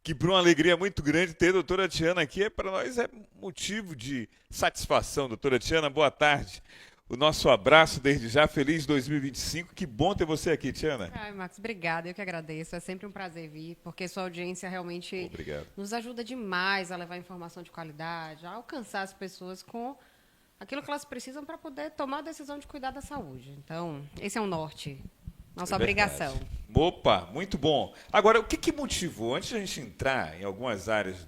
Que para uma alegria muito grande ter a doutora Tiana aqui, para nós é motivo de satisfação. Doutora Tiana, boa tarde. O nosso abraço desde já, feliz 2025. Que bom ter você aqui, Tiana. Ai, Marcos, obrigada. Eu que agradeço. É sempre um prazer vir, porque sua audiência realmente Obrigado. nos ajuda demais a levar informação de qualidade, a alcançar as pessoas com aquilo que elas precisam para poder tomar a decisão de cuidar da saúde. Então, esse é o norte, É nossa verdade. obrigação. Opa, muito bom. Agora, o que, que motivou, antes de a gente entrar em algumas áreas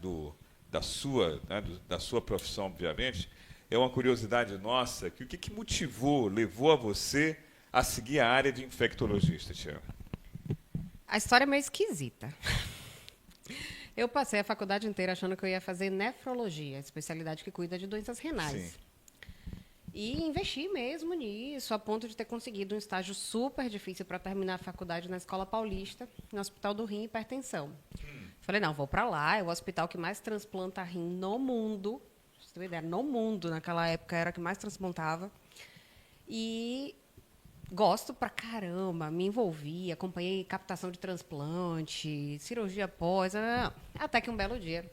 da sua, né, da sua profissão, obviamente, é uma curiosidade nossa, que o que, que motivou, levou a você a seguir a área de infectologista, Tiana? A história é meio esquisita. Eu passei a faculdade inteira achando que eu ia fazer nefrologia, especialidade que cuida de doenças Sim. renais. E investi mesmo nisso, a ponto de ter conseguido um estágio super difícil para terminar a faculdade na Escola Paulista, no Hospital do Rim e Hipertensão. Falei, não, vou para lá, é o hospital que mais transplanta rim no mundo. Pra você ter uma ideia, no mundo, naquela época, era o que mais transplantava. E gosto pra caramba, me envolvi, acompanhei captação de transplante, cirurgia pós, até que um belo dia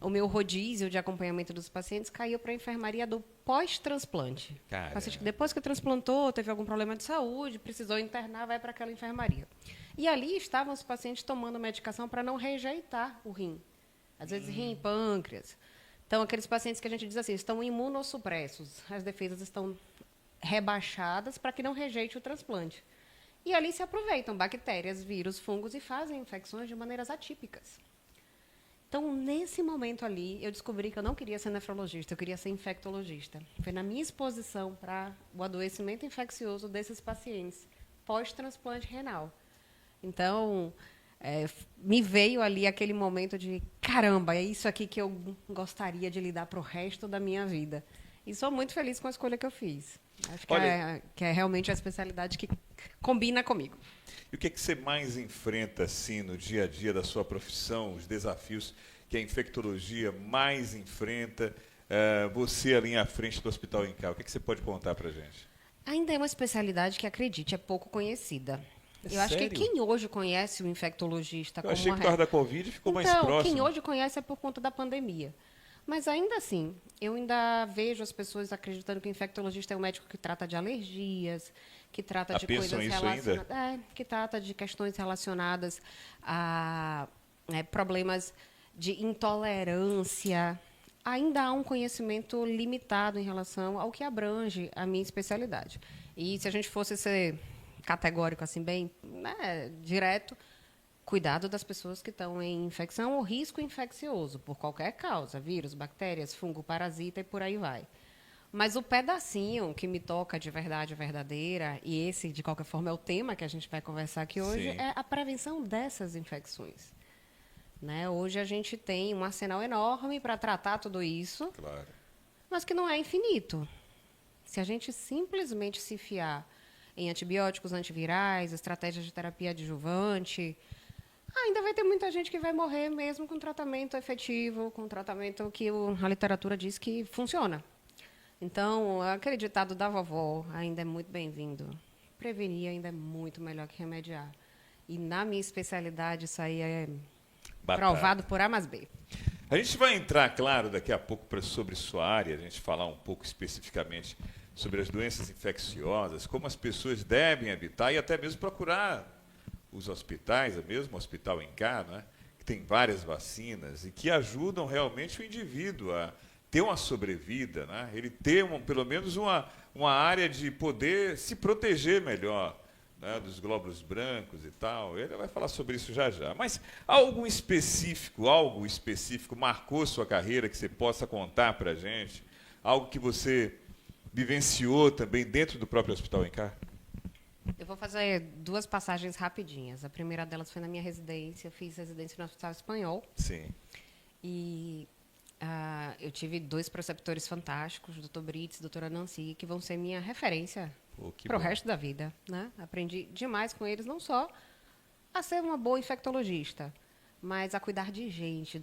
o meu rodízio de acompanhamento dos pacientes caiu para a enfermaria do pós-transplante. O paciente que Caramba. depois que transplantou, teve algum problema de saúde, precisou internar, vai para aquela enfermaria. E ali estavam os pacientes tomando medicação para não rejeitar o rim. Às vezes rim, pâncreas. Então, aqueles pacientes que a gente diz assim, estão imunossupressos, as defesas estão rebaixadas para que não rejeite o transplante. E ali se aproveitam bactérias, vírus, fungos e fazem infecções de maneiras atípicas. Então, nesse momento ali, eu descobri que eu não queria ser nefrologista, eu queria ser infectologista. Foi na minha exposição para o adoecimento infeccioso desses pacientes pós-transplante renal. Então, me veio ali aquele momento de, caramba, é isso aqui que eu gostaria de lidar para o resto da minha vida. E sou muito feliz com a escolha que eu fiz. Acho que Olha, é realmente a especialidade que combina comigo. e o que, é que você mais enfrenta assim no dia a dia da sua profissão, os desafios que a infectologia mais enfrenta, você ali à frente do Hospital Incal? O que, é que você pode contar para gente? Ainda é uma especialidade que, acredite, é pouco conhecida. É Eu acho que sério? quem hoje conhece o infectologista Eu como achei uma... que por causa da Covid ficou mais Então, quem próximo. hoje conhece é por conta da pandemia. Mas ainda assim, eu ainda vejo as pessoas acreditando que o infectologista é um médico que trata de alergias, que trata Ah, de pensam coisas isso ainda? relacionadas, que trata de questões relacionadas a problemas de intolerância. Ainda há um conhecimento limitado em relação ao que abrange a minha especialidade. E se a gente fosse ser categórico assim bem, direto, cuidado das pessoas que estão em infecção ou risco infeccioso, por qualquer causa, vírus, bactérias, fungo, parasita e por aí vai. Mas o pedacinho que me toca de verdade verdadeira, e esse, de qualquer forma, é o tema que a gente vai conversar aqui hoje, Sim, é a prevenção dessas infecções. Né? Hoje a gente tem um arsenal enorme para tratar tudo isso, claro. mas que não é infinito. Se a gente simplesmente se fiar em antibióticos antivirais, estratégias de terapia adjuvante, ainda vai ter muita gente que vai morrer mesmo com tratamento efetivo, com tratamento que a literatura diz que funciona. Então, aquele ditado da vovó ainda é muito bem-vindo. Prevenir ainda é muito melhor que remediar. E na minha especialidade, isso aí é provado Batata. por A mais B. A gente vai entrar, claro, daqui a pouco sobre sua área, a gente falar um pouco especificamente sobre as doenças infecciosas, como as pessoas devem evitar e até mesmo procurar os hospitais, o mesmo Hospital Incar, né, que tem várias vacinas e que ajudam realmente o indivíduo a ter uma sobrevida, né, ele ter pelo menos uma área de poder se proteger melhor, né, dos glóbulos brancos e tal. Ele vai falar sobre isso já já. Mas algo específico marcou sua carreira que você possa contar para a gente? Algo que você vivenciou também dentro do próprio Hospital Incar? Eu vou fazer duas passagens rapidinhas. A primeira delas foi na minha residência. Eu fiz residência no Hospital Espanhol. Sim. E eu tive dois preceptores fantásticos, o Dr. Brits e a doutora Nancy, que vão ser minha referência Pô, que para o bom. resto da vida. Né? Aprendi demais com eles, não só a ser uma boa infectologista, mas a cuidar de gente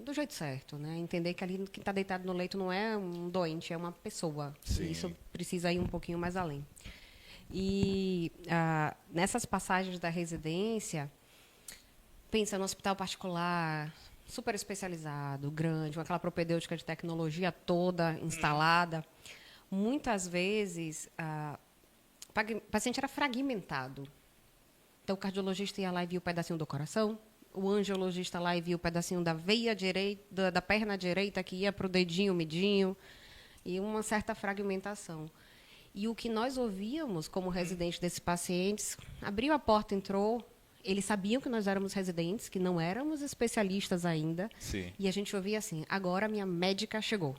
do jeito certo. Né? Entender que ali quem está deitado no leito não é um doente, é uma pessoa. E isso Sim. precisa ir um pouquinho mais além. E nessas passagens da residência, pensa no hospital particular, super especializado, grande, com aquela propedêutica de tecnologia toda instalada, muitas vezes o paciente era fragmentado. Então, o cardiologista ia lá e via o pedacinho do coração, o angiologista lá e via o pedacinho da veia direita, da perna direita, que ia para o dedinho midinho, e uma certa fragmentação. E o que nós ouvíamos como residente desses pacientes, abriu a porta, entrou, eles sabiam que nós éramos residentes, que não éramos especialistas ainda, Sim. e a gente ouvia assim, agora a minha médica chegou.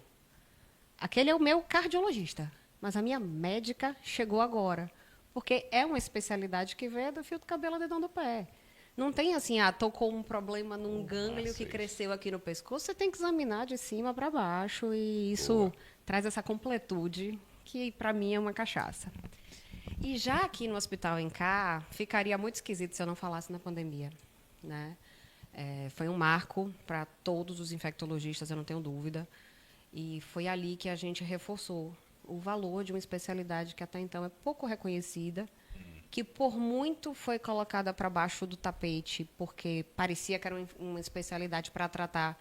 Aquele é o meu cardiologista, mas a minha médica chegou agora. Porque é uma especialidade que veio do fio do cabelo ao dedão do pé. Não tem assim, tô com um problema num gânglio que cresceu aqui no pescoço. Você tem que examinar de cima para baixo e isso traz essa completude que, para mim, é uma cachaça. E já aqui no Hospital Encar, ficaria muito esquisito se eu não falasse na pandemia, né? Foi um marco para todos os infectologistas, eu não tenho dúvida. E foi ali que a gente reforçou o valor de uma especialidade que até então é pouco reconhecida, que por muito foi colocada para baixo do tapete, porque parecia que era uma especialidade para tratar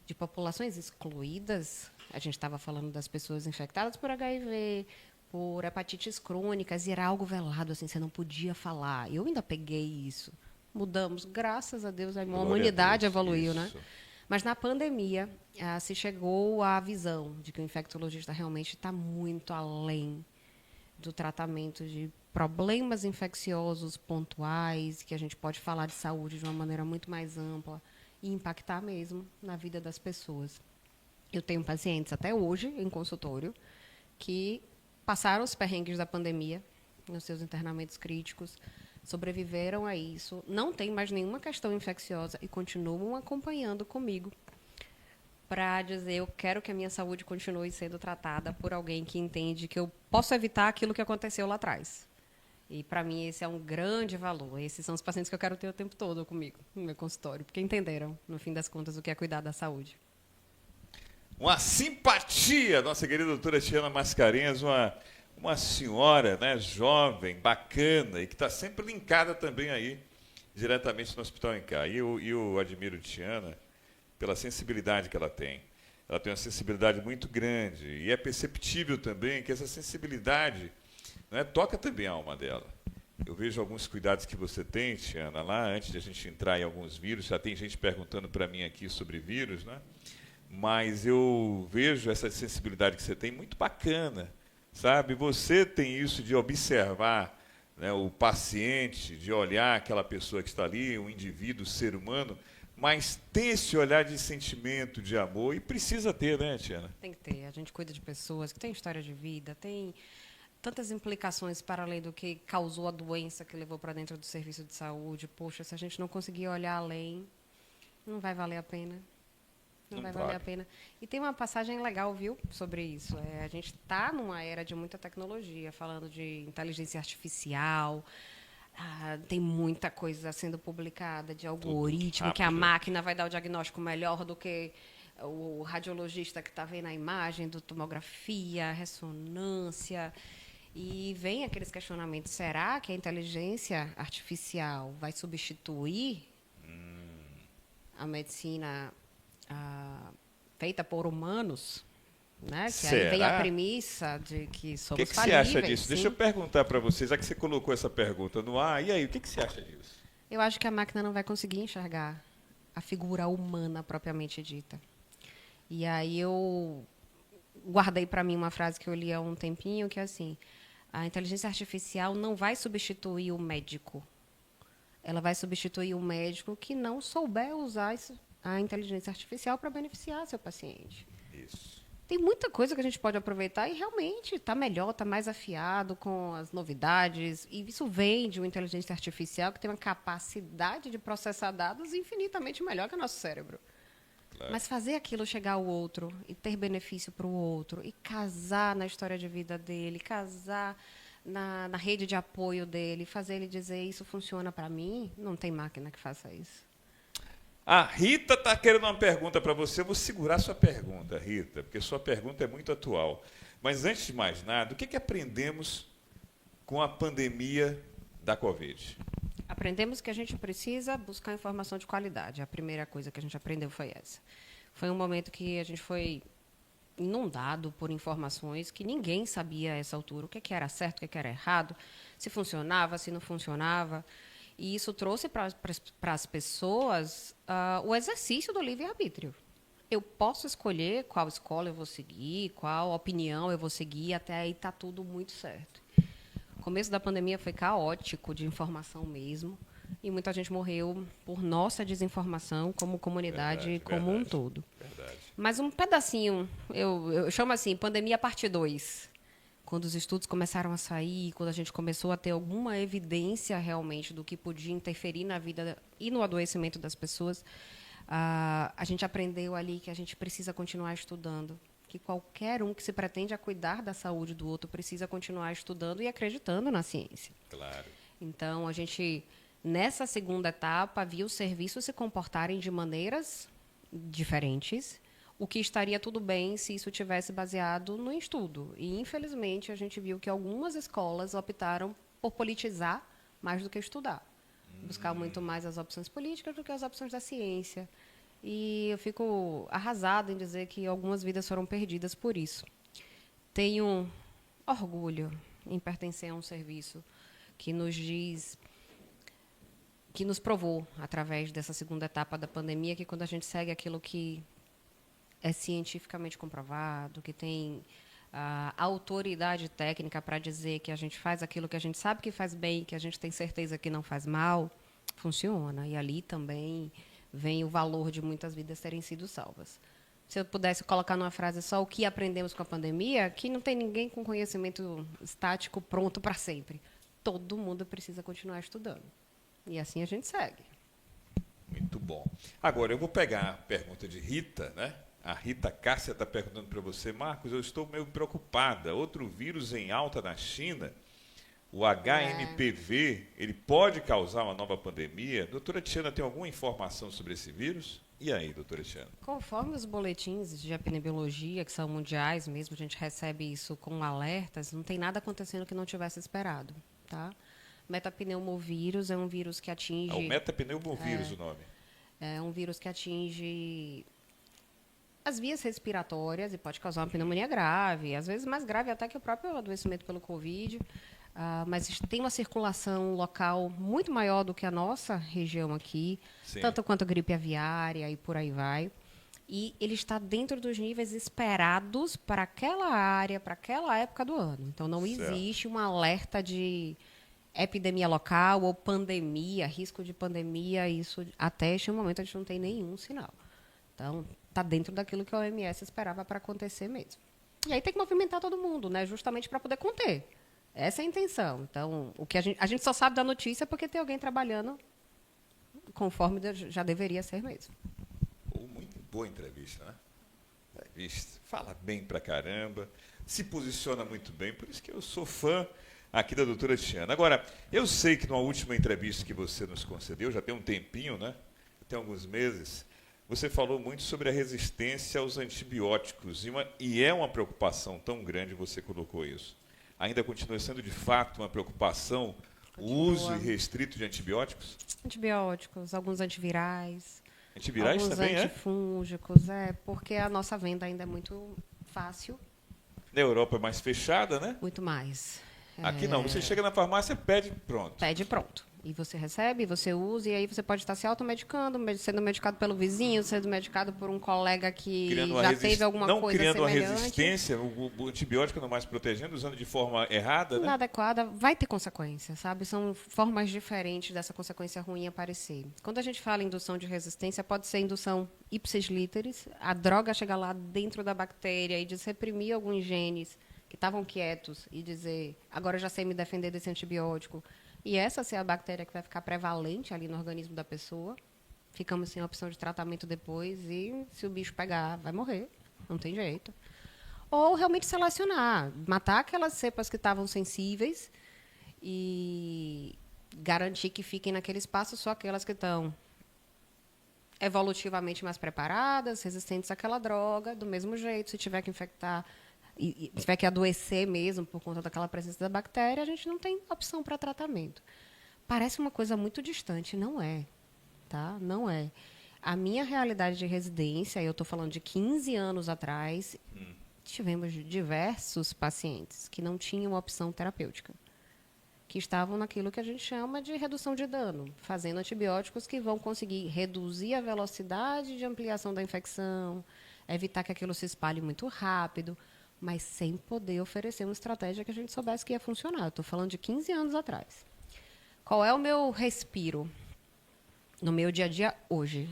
de populações excluídas. A gente estava falando das pessoas infectadas por HIV, por hepatites crônicas, e era algo velado, assim, você não podia falar. Eu ainda peguei isso. Mudamos, graças a Deus, a humanidade evoluiu, né? Mas na pandemia se chegou à visão de que o infectologista realmente está muito além do tratamento de problemas infecciosos pontuais, que a gente pode falar de saúde de uma maneira muito mais ampla e impactar mesmo na vida das pessoas. Eu tenho pacientes até hoje em consultório que passaram os perrengues da pandemia nos seus internamentos críticos, sobreviveram a isso, não tem mais nenhuma questão infecciosa e continuam acompanhando comigo para dizer, eu quero que a minha saúde continue sendo tratada por alguém que entende que eu posso evitar aquilo que aconteceu lá atrás. E, para mim, esse é um grande valor. Esses são os pacientes que eu quero ter o tempo todo comigo, no meu consultório, porque entenderam, no fim das contas, o que é cuidar da saúde. Uma simpatia, nossa querida doutora Tiana Mascarenhas, uma senhora, né, jovem, bacana, e que está sempre linkada também aí, diretamente no Hospital Encar. E eu admiro Tiana pela sensibilidade que ela tem. Ela tem uma sensibilidade muito grande, e é perceptível também que essa sensibilidade, né, toca também a alma dela. Eu vejo alguns cuidados que você tem, Tiana, lá, antes de a gente entrar em alguns vírus, já tem gente perguntando para mim aqui sobre vírus, né? Mas eu vejo essa sensibilidade que você tem muito bacana, sabe? Você tem isso de observar, né, o paciente, de olhar aquela pessoa que está ali, um indivíduo, ser humano, mas tem esse olhar de sentimento, de amor, e precisa ter, né, Tiana? Tem que ter. A gente cuida de pessoas que têm história de vida, tem tantas implicações para além do que causou a doença que levou para dentro do serviço de saúde. Poxa, se a gente não conseguir olhar além, não vai valer a pena. Não vai valer a pena. E tem uma passagem legal, viu, sobre isso. A gente está numa era de muita tecnologia, falando de inteligência artificial. Tem muita coisa sendo publicada de algoritmo, que a máquina vai dar o diagnóstico melhor do que o radiologista que está vendo a imagem, do tomografia, ressonância. E vem aqueles questionamentos, será que a inteligência artificial vai substituir a medicina feita por humanos, né? Que aí vem a premissa de que somos falíveis. O que você acha disso? Sim. Deixa eu perguntar para você, já que você colocou essa pergunta no ar, e aí, o que você acha disso? Eu acho que a máquina não vai conseguir enxergar a figura humana propriamente dita. E aí eu guardei para mim uma frase que eu li há um tempinho, que é assim, a inteligência artificial não vai substituir o médico. Ela vai substituir o médico que não souber usar a inteligência artificial para beneficiar seu paciente. Isso. Tem muita coisa que a gente pode aproveitar e realmente está melhor, está mais afiado com as novidades. E isso vem de uma inteligência artificial que tem uma capacidade de processar dados infinitamente melhor que o nosso cérebro. Claro. Mas fazer aquilo chegar ao outro e ter benefício para o outro e casar na história de vida dele, casar na rede de apoio dele, fazer ele dizer isso funciona para mim, não tem máquina que faça isso. A Rita está querendo uma pergunta para você. Eu vou segurar sua pergunta, Rita, porque sua pergunta é muito atual. Mas, antes de mais nada, o que aprendemos com a pandemia da Covid? Aprendemos que a gente precisa buscar informação de qualidade. A primeira coisa que a gente aprendeu foi essa. Foi um momento que a gente foi inundado por informações que ninguém sabia a essa altura o que era certo, o que era errado, se funcionava, se não funcionava. E isso trouxe para as pessoas o exercício do livre-arbítrio. Eu posso escolher qual escola eu vou seguir, qual opinião eu vou seguir, até aí está tudo muito certo. O começo da pandemia foi caótico, de informação mesmo, e muita gente morreu por nossa desinformação como comunidade como um todo. Verdade. Mas um pedacinho, eu chamo assim, pandemia parte 2. Quando os estudos começaram a sair, quando a gente começou a ter alguma evidência realmente do que podia interferir na vida e no adoecimento das pessoas, a gente aprendeu ali que a gente precisa continuar estudando, que qualquer um que se pretende a cuidar da saúde do outro precisa continuar estudando e acreditando na ciência. Claro. Então, a gente, nessa segunda etapa, viu os serviços se comportarem de maneiras diferentes, o que estaria tudo bem se isso tivesse baseado no estudo. E, infelizmente, a gente viu que algumas escolas optaram por politizar mais do que estudar. Buscar muito mais as opções políticas do que as opções da ciência. E eu fico arrasada em dizer que algumas vidas foram perdidas por isso. Tenho orgulho em pertencer a um serviço que nos diz, que nos provou, através dessa segunda etapa da pandemia, que quando a gente segue aquilo que é cientificamente comprovado, que tem a autoridade técnica para dizer que a gente faz aquilo que a gente sabe que faz bem, que a gente tem certeza que não faz mal, funciona. E ali também vem o valor de muitas vidas terem sido salvas. Se eu pudesse colocar numa frase só o que aprendemos com a pandemia, que não tem ninguém com conhecimento estático pronto para sempre. Todo mundo precisa continuar estudando. E assim a gente segue. Muito bom. Agora, eu vou pegar a pergunta de Rita, né? A Rita Cássia está perguntando para você, Marcos, eu estou meio preocupada. Outro vírus em alta na China, o HMPV, ele pode causar uma nova pandemia? Doutora Tiana, tem alguma informação sobre esse vírus? E aí, doutora Tiana? Conforme os boletins de epidemiologia, que são mundiais mesmo, a gente recebe isso com alertas, não tem nada acontecendo que não tivesse esperado, tá? Metapneumovírus é um vírus que atinge... É o metapneumovírus o nome. É um vírus que atinge as vias respiratórias e pode causar uma pneumonia grave, às vezes mais grave até que o próprio adoecimento pelo Covid. Mas tem uma circulação local muito maior do que a nossa região aqui, Sim. tanto quanto a gripe aviária e por aí vai. E ele está dentro dos níveis esperados para aquela área, para aquela época do ano. Então, não existe um alerta de epidemia local ou pandemia, risco de pandemia. Isso, até este momento, a gente não tem nenhum sinal. Então, está dentro daquilo que a OMS esperava para acontecer mesmo. E aí tem que movimentar todo mundo, né? Justamente para poder conter. Essa é a intenção. Então, o que a gente só sabe da notícia porque tem alguém trabalhando conforme já deveria ser mesmo. Muito boa entrevista, né? Entrevista. Fala bem pra caramba, se posiciona muito bem, por isso que eu sou fã aqui da doutora Tiana. Agora, eu sei que numa última entrevista que você nos concedeu, já tem um tempinho, né? Tem alguns meses, você falou muito sobre a resistência aos antibióticos e é uma preocupação tão grande, você colocou isso. Ainda continua sendo, de fato, uma preocupação o uso irrestrito de antibióticos? Antibióticos, alguns antivirais. Antivirais alguns também, antifúngicos, porque a nossa venda ainda é muito fácil. Na Europa é mais fechada, né? Muito mais. Aqui não, você chega na farmácia, pede pronto. Pede pronto. E você recebe, você usa, e aí você pode estar se automedicando, sendo medicado pelo vizinho, sendo medicado por um colega que já teve alguma coisa semelhante. Não criando uma resistência, o antibiótico não mais protegendo, usando de forma errada, né? Inadequada, vai ter consequência, sabe? São formas diferentes dessa consequência ruim aparecer. Quando a gente fala em indução de resistência, pode ser indução ipsis literis, a droga chegar lá dentro da bactéria e reprimir alguns genes que estavam quietos e dizer, agora eu já sei me defender desse antibiótico. E essa ser a bactéria que vai ficar prevalente ali no organismo da pessoa. Ficamos sem opção de tratamento depois e se o bicho pegar, vai morrer. Não tem jeito. Ou realmente selecionar, matar aquelas cepas que estavam sensíveis e garantir que fiquem naquele espaço só aquelas que estão evolutivamente mais preparadas, resistentes àquela droga, do mesmo jeito. Se tiver que infectar e tiver que adoecer mesmo por conta daquela presença da bactéria, a gente não tem opção para tratamento. Parece uma coisa muito distante, não é, tá? Não é. A minha realidade de residência, eu estou falando de 15 anos atrás, tivemos diversos pacientes que não tinham opção terapêutica, que estavam naquilo que a gente chama de redução de dano, fazendo antibióticos que vão conseguir reduzir a velocidade de ampliação da infecção, evitar que aquilo se espalhe muito rápido, mas sem poder oferecer uma estratégia que a gente soubesse que ia funcionar. Estou falando de 15 anos atrás. Qual é o meu respiro no meu dia a dia hoje?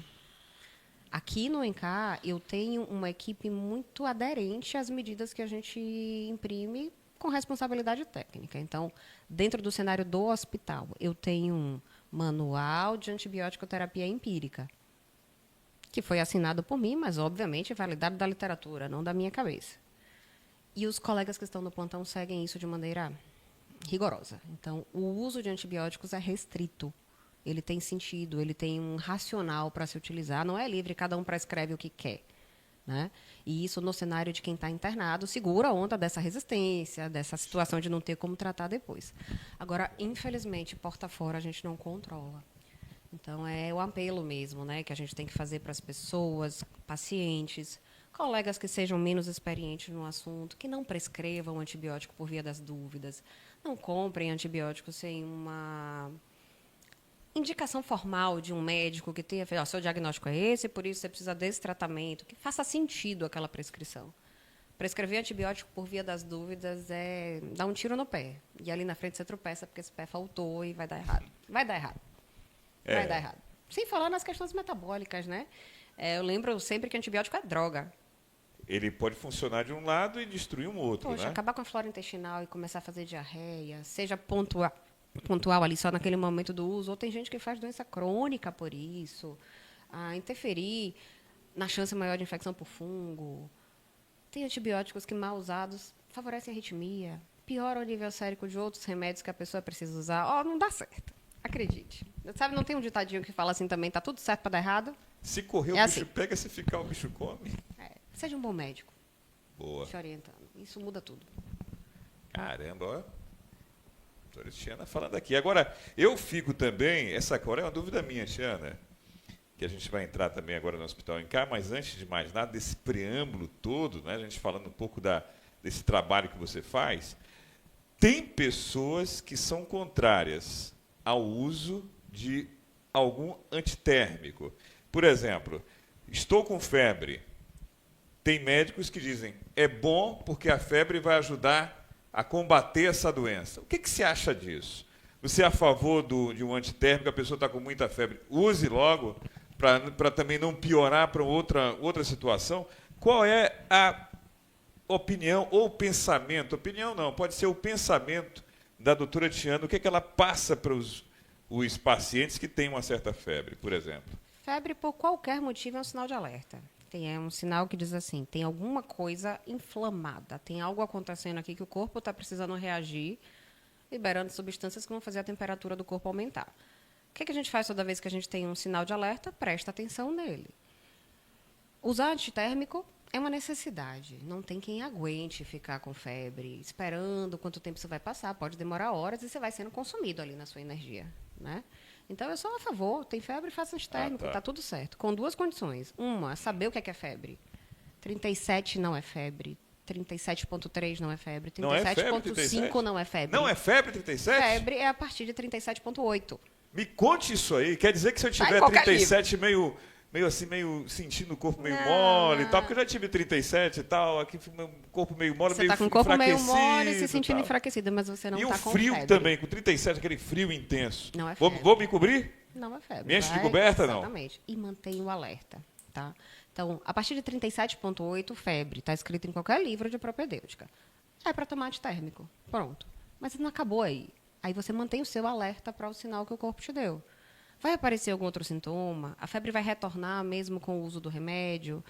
Aqui no ENCAR, eu tenho uma equipe muito aderente às medidas que a gente imprime com responsabilidade técnica. Então, dentro do cenário do hospital, eu tenho um manual de antibiótico terapia empírica, que foi assinado por mim, mas, obviamente, validado da literatura, não da minha cabeça. E os colegas que estão no plantão seguem isso de maneira rigorosa. Então, o uso de antibióticos é restrito. Ele tem sentido, ele tem um racional para se utilizar. Não é livre, cada um prescreve o que quer. Né? E isso, no cenário de quem está internado, segura a onda dessa resistência, dessa situação de não ter como tratar depois. Agora, infelizmente, porta fora a gente não controla. Então, é o apelo mesmo, né, que a gente tem que fazer para as pessoas, pacientes, colegas que sejam menos experientes no assunto, que não prescrevam antibiótico por via das dúvidas, não comprem antibiótico sem uma indicação formal de um médico que tenha feito, seu diagnóstico é esse, por isso você precisa desse tratamento, que faça sentido aquela prescrição. Prescrever antibiótico por via das dúvidas é dar um tiro no pé. E ali na frente você tropeça porque esse pé faltou e vai dar errado. Vai dar errado. Vai dar errado. Sem falar nas questões metabólicas, né? Eu lembro sempre que antibiótico é droga. Ele pode funcionar de um lado e destruir um outro, Poxa, né? acabar com a flora intestinal e começar a fazer diarreia, seja pontual ali só naquele momento do uso, ou tem gente que faz doença crônica por isso, interferir na chance maior de infecção por fungo. Tem antibióticos que, mal usados, favorecem a arritmia, pioram o nível sérico de outros remédios que a pessoa precisa usar. Não dá certo. Acredite. Sabe, não tem um ditadinho que fala assim também, tá tudo certo para dar errado? Se correr, o bicho assim. pega, se ficar, o bicho come. Seja um bom médico. Boa. Te orientando. Isso muda tudo. Caramba, ó. Doutora Tiana falando aqui. Agora, eu fico também, essa agora é uma dúvida minha, Tiana, que a gente vai entrar também agora no Hospital ENCAR, mas antes de mais nada, desse preâmbulo todo, né, a gente falando um pouco desse trabalho que você faz, tem pessoas que são contrárias ao uso de algum antitérmico. Por exemplo, estou com febre. Tem médicos que dizem, é bom porque a febre vai ajudar a combater essa doença. O que você acha disso? Você é a favor de um antitérmico, a pessoa está com muita febre, use logo, para também não piorar para outra situação? Qual é a opinião ou pensamento? Opinião não, pode ser o pensamento da doutora Tiana, o que ela passa para os pacientes que têm uma certa febre, por exemplo? Febre, por qualquer motivo, é um sinal de alerta. É um sinal que diz assim, tem alguma coisa inflamada, tem algo acontecendo aqui que o corpo está precisando reagir, liberando substâncias que vão fazer a temperatura do corpo aumentar. O que a gente faz toda vez que a gente tem um sinal de alerta? Presta atenção nele. Usar antitérmico é uma necessidade. Não tem quem aguente ficar com febre, esperando quanto tempo isso vai passar. Pode demorar horas e você vai sendo consumido ali na sua energia, né? Então, eu sou a favor. Tem febre, faça antitérmico, tá tudo certo. Com duas condições. Uma, saber o que é febre. 37 não é febre. 37,3 não é febre. 37,5 não é febre. Não é febre 37? Febre é a partir de 37,8. Me conte isso aí. Quer dizer que se eu tiver 37 meio sentindo o corpo meio mole e tal, porque eu já tive 37 e tal, aqui meu corpo meio mole, você meio enfraquecido. Você está com o corpo meio mole e se sentindo enfraquecido, mas você não está com febre. E o frio também, com 37, aquele frio intenso. Não é febre. Vou me cobrir? Não é febre. Me enche de coberta, não? Exatamente. E mantenha o alerta, tá? Então, a partir de 37,8, febre, está escrito em qualquer livro de propedêutica. É para tomar antitérmico. Pronto. Mas não acabou aí. Aí você mantém o seu alerta para o sinal que o corpo te deu. Vai aparecer algum outro sintoma? A febre vai retornar mesmo com o uso do remédio?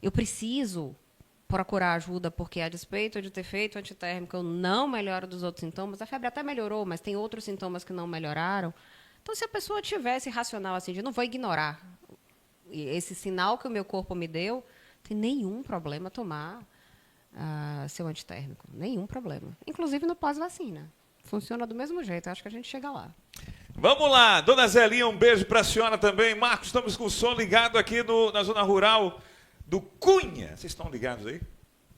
Eu preciso procurar ajuda porque, a despeito de ter feito antitérmico, eu não melhoro dos outros sintomas. A febre até melhorou, mas tem outros sintomas que não melhoraram. Então, se a pessoa tivesse racional assim, de não vou ignorar esse sinal que o meu corpo me deu, tem nenhum problema tomar seu antitérmico. Nenhum problema. Inclusive no pós-vacina. Funciona do mesmo jeito. Acho que a gente chega lá. Vamos lá, dona Zelinha, um beijo para a senhora também. Marcos, estamos com o som ligado aqui na zona rural do Cunha. Vocês estão ligados aí?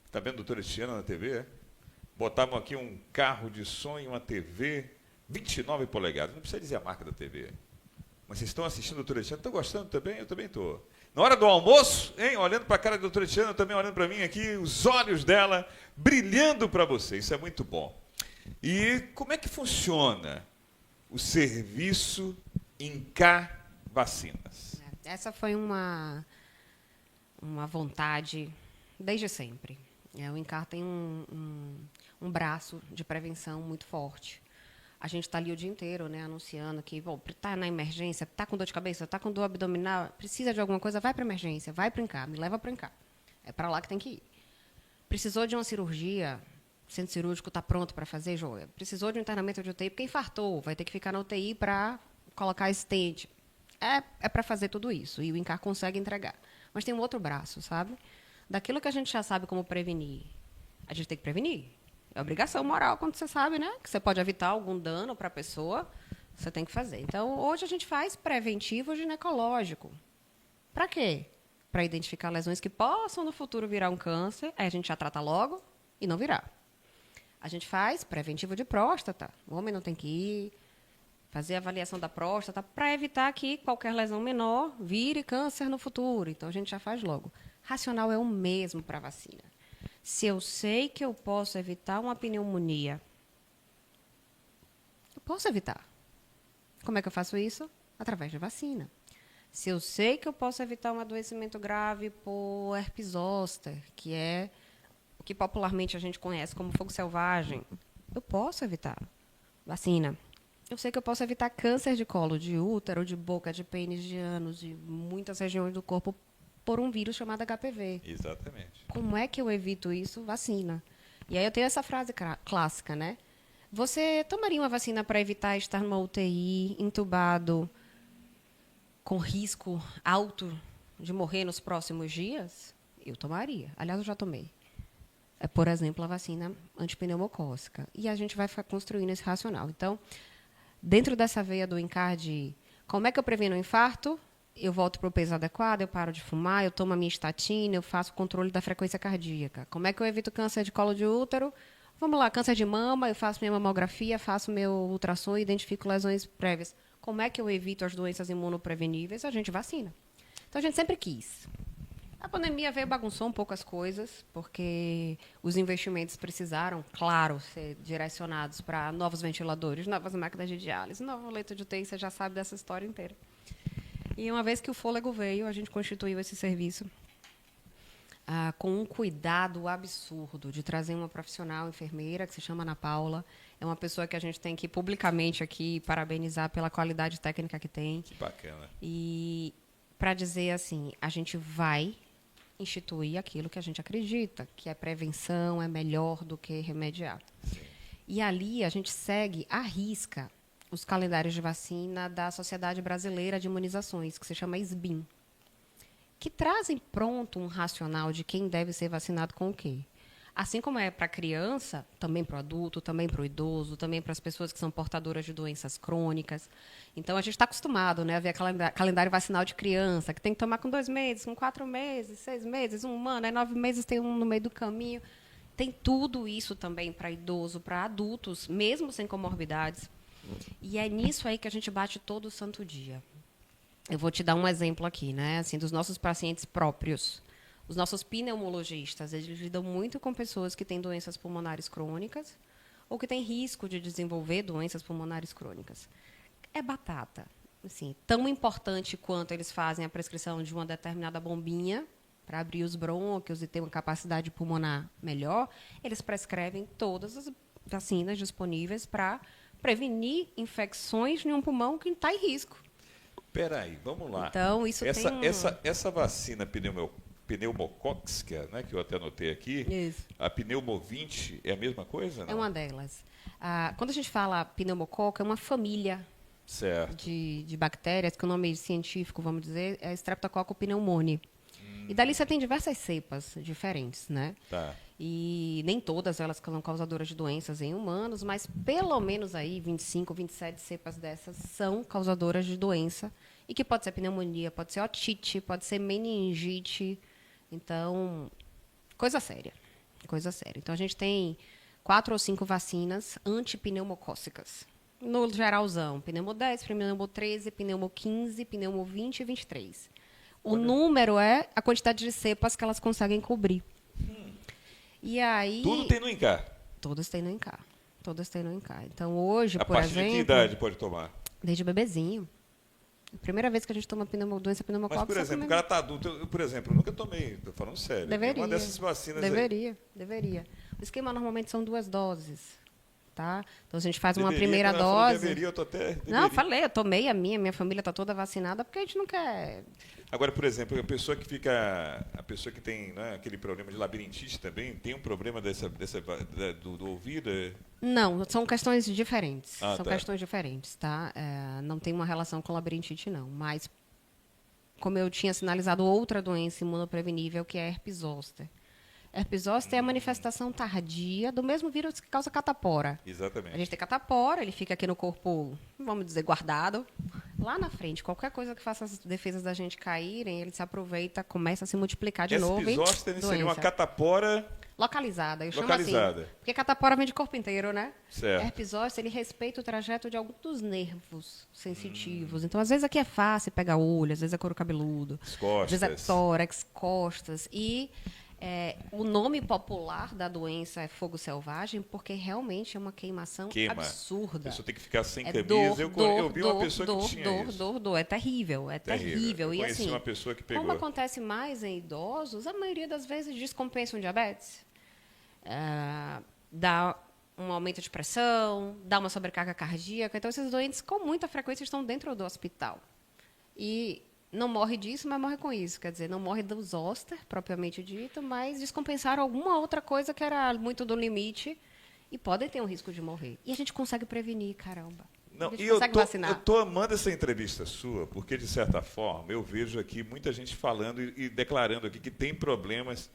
Está vendo a doutora Estiana na TV? É? Botavam aqui um carro de som e uma TV 29 polegadas. Não precisa dizer a marca da TV. Mas vocês estão assistindo a doutora Estiana? Estão gostando também? Eu também estou. Na hora do almoço, hein, olhando para a cara da doutora Estiana, também olhando para mim aqui, os olhos dela brilhando para você. Isso é muito bom. E como é que funciona o serviço INCAR Vacinas? Essa foi uma vontade desde sempre. O INCAR tem um braço de prevenção muito forte. A gente está ali o dia inteiro, né, anunciando que está na emergência, está com dor de cabeça, está com dor abdominal, precisa de alguma coisa, vai para emergência, vai para o INCAR, me leva para o INCAR. É para lá que tem que ir. Precisou de uma cirurgia, o centro cirúrgico está pronto para fazer, joia. Precisou de um internamento de UTI porque infartou, vai ter que ficar na UTI para colocar stent. É para fazer tudo isso, e o INCAR consegue entregar. Mas tem um outro braço, sabe? Daquilo que a gente já sabe como prevenir, a gente tem que prevenir. É obrigação moral quando você sabe, né? Que você pode evitar algum dano para a pessoa, você tem que fazer. Então, hoje a gente faz preventivo ginecológico. Para quê? Para identificar lesões que possam no futuro virar um câncer, aí a gente já trata logo e não virar. A gente faz preventivo de próstata. O homem não tem que ir fazer a avaliação da próstata para evitar que qualquer lesão menor vire câncer no futuro. Então, a gente já faz logo. Racional é o mesmo para a vacina. Se eu sei que eu posso evitar uma pneumonia, eu posso evitar. Como é que eu faço isso? Através de vacina. Se eu sei que eu posso evitar um adoecimento grave por herpes zoster, que é o que popularmente a gente conhece como fogo selvagem, eu posso evitar. Vacina. Eu sei que eu posso evitar câncer de colo de útero, de boca, de pênis, de ânus, de muitas regiões do corpo por um vírus chamado HPV. Exatamente. Como é que eu evito isso? Vacina. E aí eu tenho essa frase clássica, né? Você tomaria uma vacina para evitar estar numa UTI, entubado, com risco alto de morrer nos próximos dias? Eu tomaria. Aliás, eu já tomei. É, por exemplo, a vacina antipneumocócica. E a gente vai ficar construindo esse racional. Então, dentro dessa veia do INCAR de como é que eu previno o infarto, eu volto para o peso adequado, eu paro de fumar, eu tomo a minha estatina, eu faço controle da frequência cardíaca. Como é que eu evito câncer de colo de útero? Vamos lá, câncer de mama, eu faço minha mamografia, faço meu ultrassom e identifico lesões prévias. Como é que eu evito as doenças imunopreveníveis? A gente vacina. Então, a gente sempre quis. A pandemia veio bagunçou um pouco as coisas, porque os investimentos precisaram, claro, ser direcionados para novos ventiladores, novas máquinas de diálise, novo leito de UTI, você já sabe dessa história inteira. E uma vez que o fôlego veio, a gente constituiu esse serviço com um cuidado absurdo de trazer uma profissional enfermeira, que se chama Ana Paula. É uma pessoa que a gente tem que publicamente aqui parabenizar pela qualidade técnica que tem. Que bacana. E para dizer assim, a gente vai instituir aquilo que a gente acredita, que é prevenção, é melhor do que remediar. Sim. E ali a gente segue à risca os calendários de vacina da Sociedade Brasileira de Imunizações, que se chama SBIM, que trazem pronto um racional de quem deve ser vacinado com o quê. Assim como é para a criança, também para o adulto, também para o idoso, também para as pessoas que são portadoras de doenças crônicas. Então, a gente está acostumado, né, a ver calendário vacinal de criança, que tem que tomar com 2 meses, com 4 meses, 6 meses, 1 ano, aí 9 meses tem um no meio do caminho. Tem tudo isso também para idoso, para adultos, mesmo sem comorbidades. E é nisso aí que a gente bate todo santo dia. Eu vou te dar um exemplo aqui, né? Assim, dos nossos pacientes próprios. Os nossos pneumologistas, eles lidam muito com pessoas que têm doenças pulmonares crônicas ou que têm risco de desenvolver doenças pulmonares crônicas. É batata. Assim, tão importante quanto eles fazem a prescrição de uma determinada bombinha para abrir os brônquios e ter uma capacidade pulmonar melhor, eles prescrevem todas as vacinas disponíveis para prevenir infecções em um pulmão que está em risco. Peraí, vamos lá. Então, isso essa vacina pneumocócica, né, que eu até anotei aqui, Isso. a pneumovinte é a mesma coisa? Não? É uma delas. Quando a gente fala pneumococo, é uma família Certo. de bactérias, que o nome científico, vamos dizer, é Streptococcus pneumoniae. E dali você tem diversas cepas diferentes, né? Tá. E nem todas elas são causadoras de doenças em humanos, mas pelo menos aí 25, 27 cepas dessas são causadoras de doença. E que pode ser pneumonia, pode ser otite, pode ser meningite. Então, coisa séria. Coisa séria. Então, a gente tem 4 ou 5 vacinas antipneumocócicas. No geralzão, pneumo 10, pneumo 13, pneumo 15, pneumo 20 e 23. O número é a quantidade de cepas que elas conseguem cobrir. E aí... Tudo tem no INCAR. Todas têm no INCAR. Todas têm no INCAR. Então, hoje, A por partir exemplo... de que idade pode tomar? Desde bebezinho. A primeira vez que a gente toma doença Mas, pneumocócica... por exemplo, o cara está adulto. Eu, por exemplo, eu nunca tomei, estou falando sério. Deveria. Uma dessas vacinas Deveria. O esquema normalmente são 2 doses. Tá? Então, a gente faz uma Deveria, primeira quando ela falou dose... deveria, eu tô até... Não, deveria. falei, eu tomei a minha família está toda vacinada, porque a gente não quer... Agora, por exemplo, a pessoa que fica, a pessoa que tem, né, aquele problema de labirintite também, tem um problema do ouvido? Não, são questões diferentes. Ah, são tá. questões diferentes, tá? Não tem uma relação com labirintite, não. Mas, como eu tinha sinalizado outra doença imunoprevenível, que é a herpes zoster. Herpes zoster é a manifestação tardia do mesmo vírus que causa catapora. A Exatamente. gente tem catapora, ele fica aqui no corpo, vamos dizer, guardado. Lá na frente, qualquer coisa que faça as defesas da gente caírem, ele se aproveita, começa a se multiplicar de novo. Herpes zoster seria uma catapora localizada, eu chamo localizada. assim. Porque catapora vem de corpo inteiro, né? Certo. Herpes zoster, ele respeita o trajeto de alguns dos nervos sensitivos. Então, às vezes aqui é fácil pegar olho, às vezes é couro cabeludo. As Às costas. vezes é tórax, costas. E o nome popular da doença é fogo selvagem, porque realmente é uma queimação Queima. A absurda. pessoa tem que ficar sem É camisa. dor, Eu vi uma pessoa que tinha isso. dor. É terrível, é terrível. Eu E conheci assim, uma pessoa que pegou. como acontece mais em idosos, a maioria das vezes descompensa um diabetes. Dá um aumento de pressão, dá uma sobrecarga cardíaca. Então, esses doentes, com muita frequência, estão dentro do hospital. E não morre disso, mas morre com isso. Quer dizer, não morre do zoster, propriamente dito, mas descompensaram alguma outra coisa que era muito do limite e podem ter um risco de morrer. E a gente consegue prevenir, caramba. Não, a gente e eu consegue vacinar. tô amando essa entrevista sua, porque, de certa forma, eu vejo aqui muita gente falando e declarando aqui que tem problemas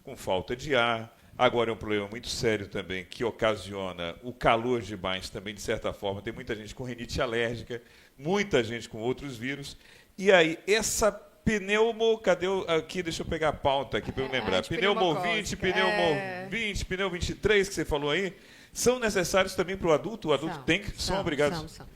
com falta de ar. Agora é um problema muito sério também, que ocasiona o calor demais também, de certa forma. Tem muita gente com rinite alérgica, muita gente com outros vírus. E aí, essa cadê aqui, deixa eu pegar a pauta aqui para eu lembrar. Pneumo 20, pneumo 20, pneumo 23, que você falou aí, são necessários também para o adulto? O adulto são obrigados? São.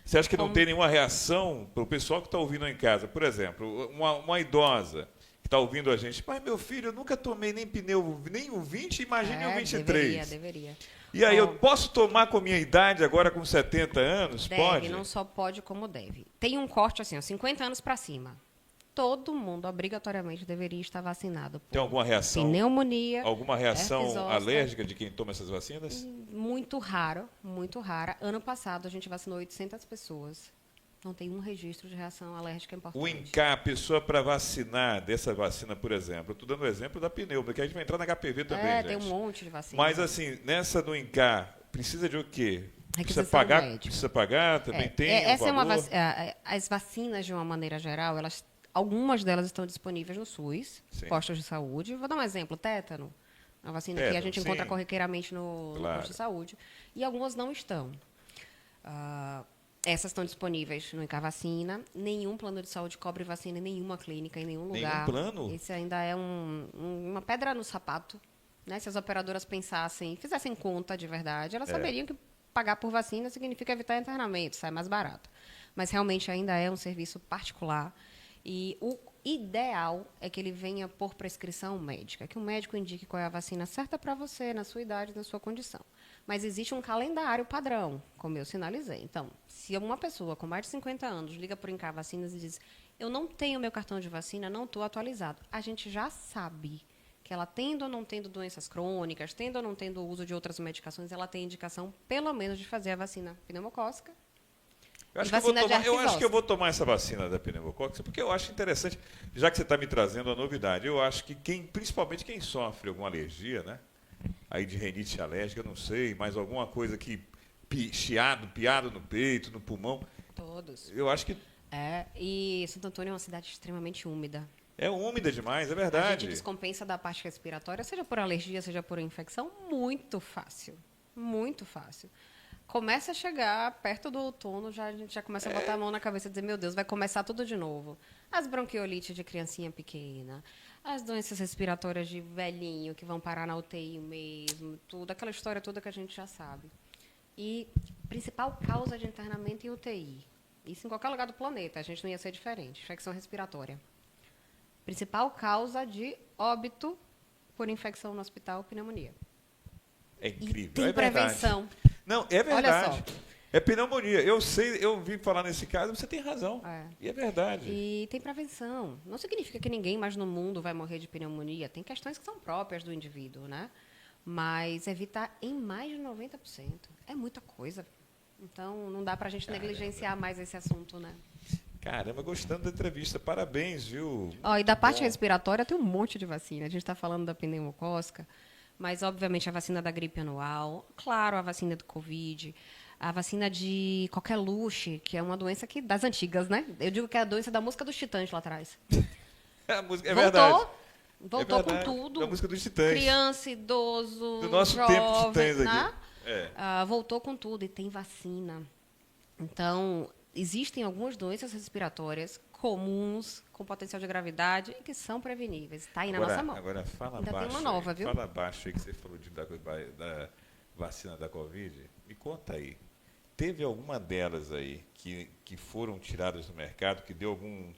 Você acha que não tem nenhuma reação para o pessoal que está ouvindo em casa? Por exemplo, uma idosa que está ouvindo a gente, mas meu filho, eu nunca tomei nem o 20, imagine o 23. Deveria. E aí, eu posso tomar com a minha idade, agora com 70 anos? Deve, pode? não só pode, como deve. Tem um corte assim, 50 anos para cima. Todo mundo, obrigatoriamente, deveria estar vacinado. Tem alguma reação? Pneumonia. Alguma reação herpes zoster. alérgica de quem toma essas vacinas? Muito raro, muito rara. Ano passado, a gente vacinou 800 pessoas. Não tem um registro de reação alérgica importante. O INCAR, a pessoa para vacinar dessa vacina, por exemplo, eu estou dando o exemplo da pneumo, porque a gente vai entrar na HPV também, gente. Tem um monte de vacina. Mas, assim, nessa do INCAR, precisa de o quê? Precisa Requisição pagar? médica. Precisa pagar? Também tem essa é valor? as vacinas, de uma maneira geral, algumas delas estão disponíveis no SUS, Sim. postos de saúde. Vou dar um exemplo, tétano. Uma vacina que a Tétano, gente sim. encontra corriqueiramente no Claro. posto de saúde. E algumas não estão. Essas estão disponíveis no INCAR Vacina. Nenhum plano de saúde cobre vacina em nenhuma clínica, em nenhum lugar. plano? Esse ainda é uma pedra no sapato. Né? Se as operadoras pensassem, fizessem conta de verdade, elas saberiam que pagar por vacina significa evitar internamento, sai mais barato. Mas realmente ainda é um serviço particular. E o ideal é que ele venha por prescrição médica, que o médico indique qual é a vacina certa para você, na sua idade, na sua condição. Mas existe um calendário padrão, como eu sinalizei. Então, se uma pessoa com mais de 50 anos liga para o INCAR Vacinas e diz: eu não tenho meu cartão de vacina, não estou atualizado, a gente já sabe que ela, tendo ou não tendo doenças crônicas, tendo ou não tendo o uso de outras medicações, ela tem indicação, pelo menos, de fazer a vacina pneumocócica. Eu acho que eu vou tomar essa vacina da pneumocócica, porque eu acho interessante, já que você está me trazendo a novidade, eu acho que principalmente quem sofre alguma alergia, né? Aí de rinite alérgica, não sei, mas alguma coisa que piado no peito, no pulmão. Todos. Eu acho que E Santo Antônio é uma cidade extremamente úmida. É úmida demais, é A verdade. gente descompensa da parte respiratória, seja por alergia, seja por infecção, muito fácil. Muito fácil. Começa a chegar perto do outono, a gente já começa a botar a mão na cabeça e dizer, meu Deus, vai começar tudo de novo. As bronquiolites de criancinha pequena, as doenças respiratórias de velhinho que vão parar na UTI mesmo, tudo, aquela história toda que a gente já sabe. E principal causa de internamento em UTI. Isso em qualquer lugar do planeta, a gente não ia ser diferente. Infecção respiratória. Principal causa de óbito por infecção no hospital, pneumonia. É incrível, E tem é verdade. prevenção. Não, é verdade. Olha só. É pneumonia. Eu sei, eu vi falar nesse caso, você tem razão. É. E é verdade. E tem prevenção. Não significa que ninguém mais no mundo vai morrer de pneumonia. Tem questões que são próprias do indivíduo, né? Mas evitar em mais de 90%. É muita coisa. Então, não dá para a gente negligenciar mais esse assunto, né? Caramba, gostando da entrevista. Parabéns, viu? Ó, e da parte Bom. respiratória tem um monte de vacina. A gente está falando da pneumocócica, mas, obviamente, a vacina da gripe anual, claro, a vacina do Covid, a vacina de qualquer luxe, que é uma doença das antigas, né? Eu digo que é a doença da música dos Titãs lá atrás. A música, é Voltou, verdade. voltou É com verdade. tudo. Da música dos Titãs. Criança, idoso, Do nosso jovem, tempo, Titãs né? aqui. É. Voltou com tudo e tem vacina. Então, existem algumas doenças respiratórias comuns, com potencial de gravidade, e que são preveníveis. Está aí na nossa mão. Agora fala Ainda tem baixo. uma nova, aí, viu? Fala baixo aí que você falou da vacina da Covid. Me conta aí. Teve alguma delas aí que foram tiradas do mercado, que deu algum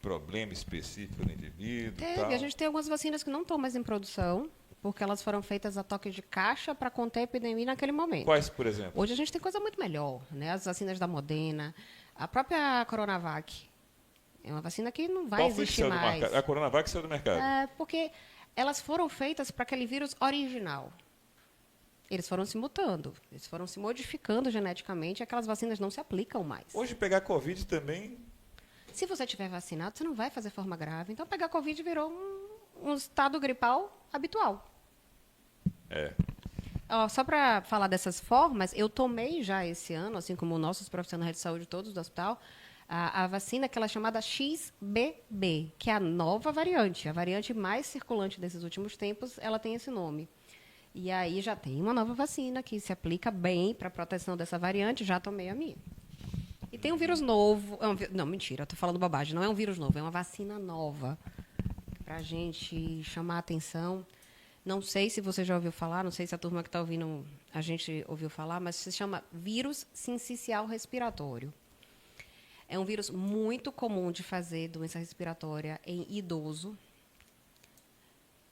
problema específico no indivíduo? Teve. Tal? A gente tem algumas vacinas que não estão mais em produção, porque elas foram feitas a toque de caixa para conter a epidemia naquele momento. Quais, por exemplo? Hoje a gente tem coisa muito melhor, né? As vacinas da Moderna, a própria Coronavac. É uma vacina que não vai Qual foi que existir saiu do mais. mercado? A Coronavac saiu do mercado. Porque elas foram feitas para aquele vírus original. Eles foram se mutando, eles foram se modificando geneticamente, e aquelas vacinas não se aplicam mais. Hoje pegar Covid também. Se você tiver vacinado, você não vai fazer forma grave. Então, pegar Covid virou um estado gripal habitual. É. Ó, só para falar dessas formas, eu tomei já esse ano, assim como nossos profissionais de saúde todos do hospital, a vacina que ela é chamada XBB, que é a nova variante, a variante mais circulante desses últimos tempos, ela tem esse nome. E aí já tem uma nova vacina que se aplica bem para a proteção dessa variante, já tomei a minha. E tem um vírus novo, não, mentira, estou falando bobagem, não é um vírus novo, é uma vacina nova, para a gente chamar a atenção. Não sei se você já ouviu falar, não sei se a turma que está ouvindo a gente ouviu falar, mas se chama vírus sincicial respiratório. É um vírus muito comum de fazer doença respiratória em idoso.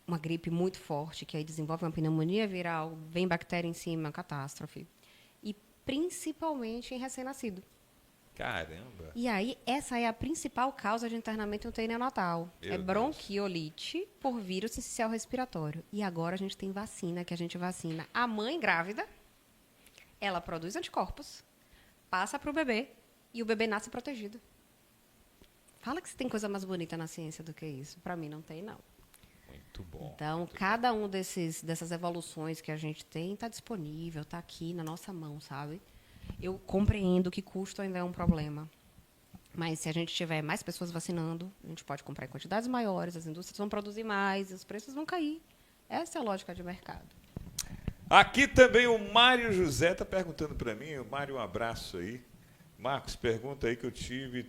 Uma gripe muito forte, que aí desenvolve uma pneumonia viral, vem bactéria em cima, catástrofe. E principalmente em recém-nascido. Caramba. E aí, essa é a principal causa de internamento em UTI neonatal. Meu É Deus. bronquiolite por vírus sincicial respiratório. E agora a gente tem vacina, que a gente vacina a mãe grávida, ela produz anticorpos, passa para o bebê e o bebê nasce protegido. Fala que se tem coisa mais bonita na ciência do que isso. Para mim não tem, não. Muito bom. Então, cada um dessas evoluções que a gente tem está disponível, está aqui na nossa mão, sabe? Eu compreendo que custo ainda é um problema. Mas se a gente tiver mais pessoas vacinando, a gente pode comprar em quantidades maiores, as indústrias vão produzir mais, os preços vão cair. Essa é a lógica de mercado. Aqui também o Mário José está perguntando para mim. O Mário, um abraço aí. Marcos, pergunta aí que eu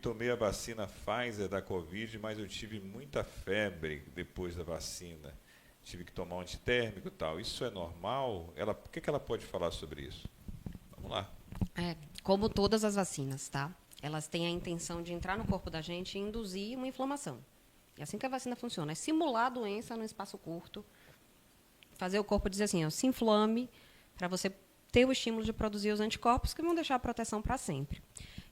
tomei a vacina Pfizer da Covid, mas eu tive muita febre depois da vacina. Tive que tomar um antitérmico e tal. Isso é normal? O que ela pode falar sobre isso? Vamos lá. Como todas as vacinas, tá? Elas têm a intenção de entrar no corpo da gente e induzir uma inflamação. É assim que a vacina funciona. É simular a doença num espaço curto, fazer o corpo dizer assim, ó, se inflame, para você ter o estímulo de produzir os anticorpos que vão deixar a proteção para sempre.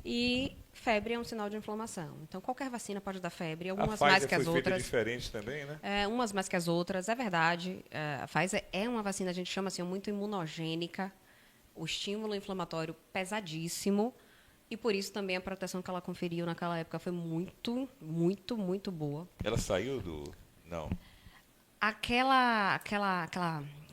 E febre é um sinal de inflamação. Então, qualquer vacina pode dar febre, algumas A mais Pfizer que as foi feita outras. diferente também, né? Umas mais que as outras, é verdade. A Pfizer é uma vacina, a gente chama assim, muito imunogênica, o estímulo inflamatório pesadíssimo, e por isso também a proteção que ela conferiu naquela época foi muito, muito, muito boa. Ela saiu do... Não. Aquela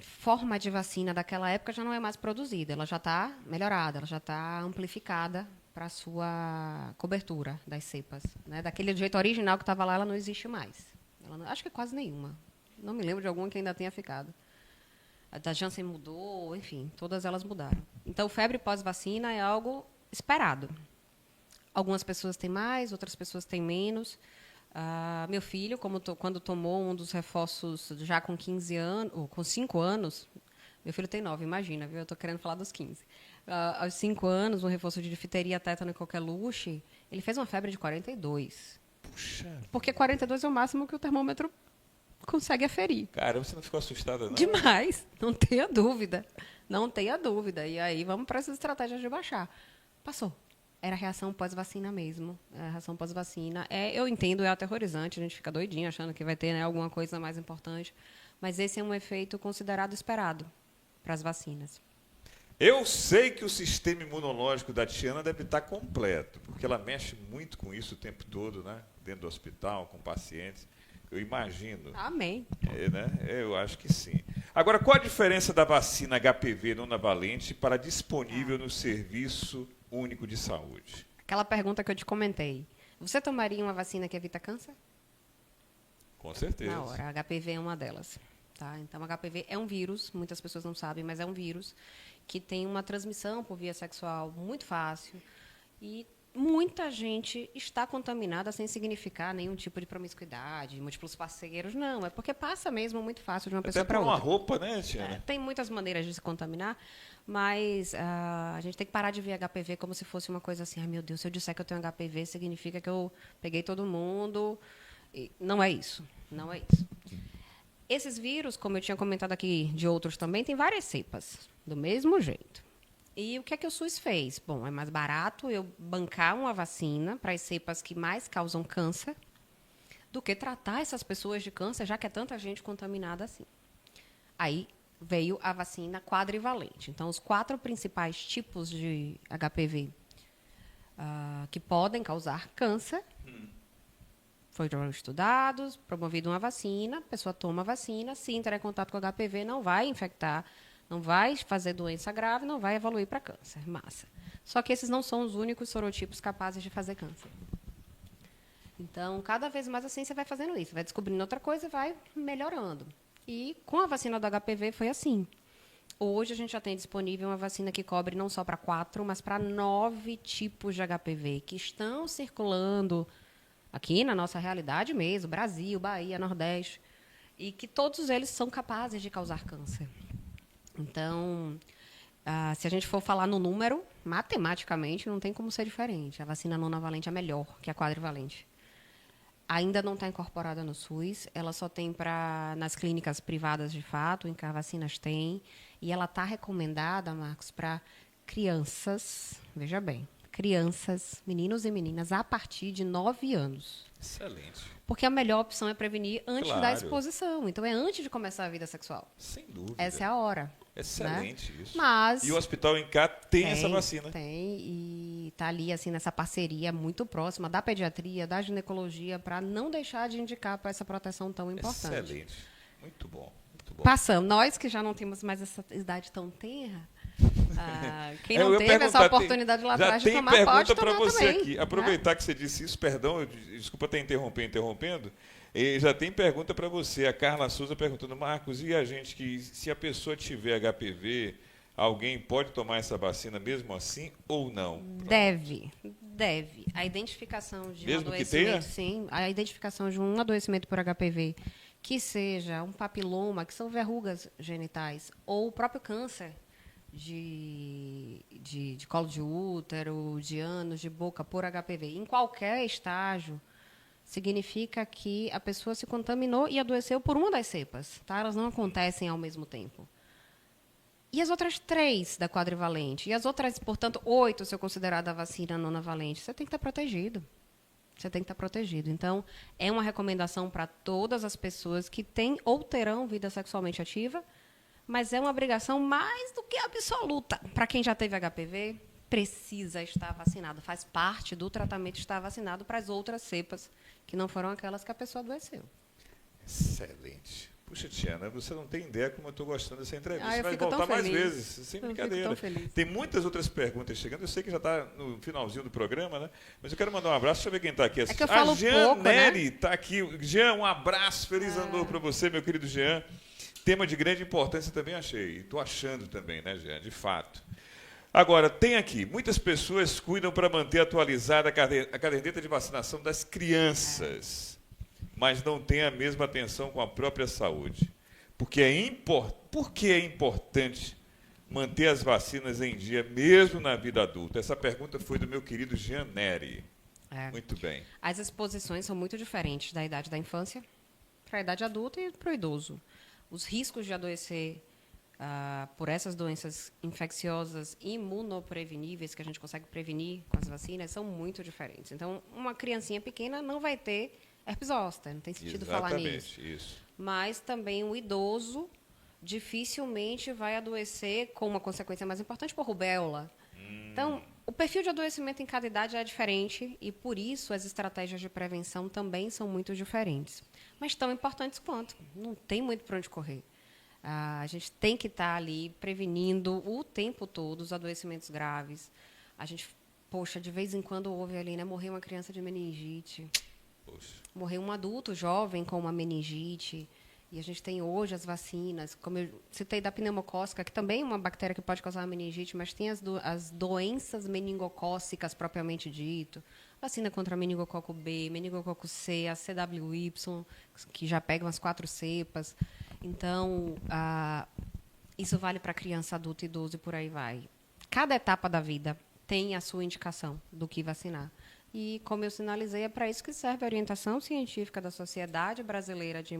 forma de vacina daquela época já não é mais produzida, ela já está melhorada, ela já está amplificada para a sua cobertura das cepas. Né? Daquele jeito original que estava lá, ela não existe mais. Acho que quase nenhuma. Não me lembro de alguma que ainda tenha ficado. A da Janssen mudou, enfim, todas elas mudaram. Então, febre pós-vacina é algo esperado. Algumas pessoas têm mais, outras pessoas têm menos. Meu filho, quando tomou um dos reforços já com 15 anos, ou com 5 anos, meu filho tem 9, imagina, viu? Eu estou querendo falar dos 15. Aos 5 anos, um reforço de difteria, tétano e coqueluche, ele fez uma febre de 42. Puxa. Porque 42 é o máximo que o termômetro consegue aferir. Cara, você não ficou assustada, não? Demais, não tenha dúvida. Não tenha dúvida. E aí vamos para essas estratégias de baixar. Passou. Era reação pós-vacina mesmo. A reação pós-vacina. Eu entendo, é aterrorizante, a gente fica doidinho achando que vai ter, né, alguma coisa mais importante. Mas esse é um efeito considerado esperado para as vacinas. Eu sei que o sistema imunológico da Tiana deve estar completo, porque ela mexe muito com isso o tempo todo, né? Dentro do hospital, com pacientes. Eu imagino. Amém. Né? Eu acho que sim. Agora, qual a diferença da vacina HPV nonavalente para disponível no Serviço Único de Saúde? Aquela pergunta que eu te comentei. Você tomaria uma vacina que evita câncer? Com certeza. Na hora. A HPV é uma delas. Tá? Então, HPV é um vírus, muitas pessoas não sabem, mas é um vírus que tem uma transmissão por via sexual muito fácil e muita gente está contaminada sem significar nenhum tipo de promiscuidade, múltiplos parceiros. Não, é porque passa mesmo muito fácil de uma pessoa para outra. Até por uma roupa, né, Tiana? Tem muitas maneiras de se contaminar, mas a gente tem que parar de ver HPV como se fosse uma coisa assim, ai meu Deus, se eu disser que eu tenho HPV, significa que eu peguei todo mundo. E não é isso, não é isso. Esses vírus, como eu tinha comentado aqui de outros também, tem várias cepas, do mesmo jeito. E o que é que o SUS fez? Bom, é mais barato eu bancar uma vacina para as cepas que mais causam câncer do que tratar essas pessoas de câncer, já que é tanta gente contaminada assim. Aí veio a vacina quadrivalente. Então, os 4 principais tipos de HPV que podem causar câncer foram estudados, promovida uma vacina, a pessoa toma a vacina, se entrar em contato com o HPV, não vai infectar, não vai fazer doença grave, não vai evoluir para câncer, massa. Só que esses não são os únicos sorotipos capazes de fazer câncer. Então, cada vez mais a ciência vai fazendo isso, vai descobrindo outra coisa e vai melhorando. E com a vacina do HPV foi assim. Hoje a gente já tem disponível uma vacina que cobre não só para 4, mas para 9 tipos de HPV que estão circulando aqui na nossa realidade mesmo, Brasil, Bahia, Nordeste, e que todos eles são capazes de causar câncer. Então, se a gente for falar no número, matematicamente não tem como ser diferente. A vacina nonavalente é melhor que a quadrivalente. Ainda não está incorporada no SUS, ela só tem nas clínicas privadas de fato, em que as vacinas têm, e ela está recomendada, Marcos, para crianças, veja bem, crianças, meninos e meninas, a partir de 9 anos. Excelente. Porque a melhor opção é prevenir antes da Claro. exposição. Então, é antes de começar a vida sexual. Sem dúvida. Essa é a hora. Excelente isso. Mas E o Hospital Incá tem essa vacina. Tem, e está ali assim, nessa parceria muito próxima da pediatria, da ginecologia, para não deixar de indicar para essa proteção tão importante. Excelente. Muito bom. Muito bom. Passamos. Nós que já não temos mais essa idade tão tenra, quem não Eu ia teve essa perguntar, oportunidade lá atrás de tomar, já tem pode pergunta tomar para você também. aqui. Aproveitar que você disse isso, perdão, desculpa até interrompendo. Já tem pergunta para você. A Carla Souza perguntando, Marcos, e a gente que, se a pessoa tiver HPV, alguém pode tomar essa vacina mesmo assim ou não? Deve. A identificação de Mesmo um que adoecimento, tenha? sim, a identificação de um adoecimento por HPV, que seja um papiloma, que são verrugas genitais, ou o próprio câncer de colo de útero, de ânus, de boca, por HPV, em qualquer estágio, significa que a pessoa se contaminou e adoeceu por uma das cepas. Tá? Elas não acontecem ao mesmo tempo. E as outras 3 da quadrivalente? E as outras, portanto, 8, se eu considerar da vacina nonavalente? Você tem que estar protegido. Você tem que estar protegido. Então, é uma recomendação para todas as pessoas que têm ou terão vida sexualmente ativa, mas é uma obrigação mais do que absoluta. Para quem já teve HPV, precisa estar vacinado. Faz parte do tratamento estar vacinado para as outras cepas, que não foram aquelas que a pessoa adoeceu. Excelente. Puxa, Tiana, você não tem ideia como eu estou gostando dessa entrevista. Eu Você vai fico tão voltar mais feliz. vezes, sem Eu brincadeira. fico tão feliz. Tem muitas outras perguntas chegando. Eu sei que já está no finalzinho do programa, né? Mas eu quero mandar um abraço. Deixa eu ver quem está aqui assistindo. que eu falo a Jean pouco, né? Neri está aqui. Jean, um abraço. Feliz ano novo para você, meu querido Jean. Tema de grande importância também achei. Estou achando também, né, Jean? De fato. Agora, tem aqui, muitas pessoas cuidam para manter atualizada a caderneta de vacinação das crianças, mas não têm a mesma atenção com a própria saúde. Por que é importante manter as vacinas em dia, mesmo na vida adulta? Essa pergunta foi do meu querido Jean Neri. Muito bem. As exposições são muito diferentes da idade da infância para a idade adulta e para o idoso. Os riscos de adoecer por essas doenças infecciosas imunopreveníveis, que a gente consegue prevenir com as vacinas, são muito diferentes. Então, uma criancinha pequena não vai ter herpes zoster, não tem sentido falar nisso. Isso. Mas também o idoso dificilmente vai adoecer com uma consequência mais importante por rubéola. Então, o perfil de adoecimento em cada idade é diferente e, por isso, as estratégias de prevenção também são muito diferentes. Mas tão importantes quanto. Não tem muito para onde correr. A gente tem que estar ali prevenindo o tempo todo os adoecimentos graves. A gente, poxa, de vez em quando houve ali, né? Morreu uma criança de meningite. Poxa. Morreu um adulto jovem com uma meningite. E a gente tem hoje as vacinas, como eu citei da pneumocócica, que também é uma bactéria que pode causar meningite, mas tem as doenças meningocócicas propriamente dito. Vacina contra meningococo B, meningococo C, a CWY, que já pegam as 4 cepas. Então, isso vale para criança, adulto, idoso e por aí vai. Cada etapa da vida tem a sua indicação do que vacinar. E, como eu sinalizei, é para isso que serve a orientação científica da Sociedade Brasileira de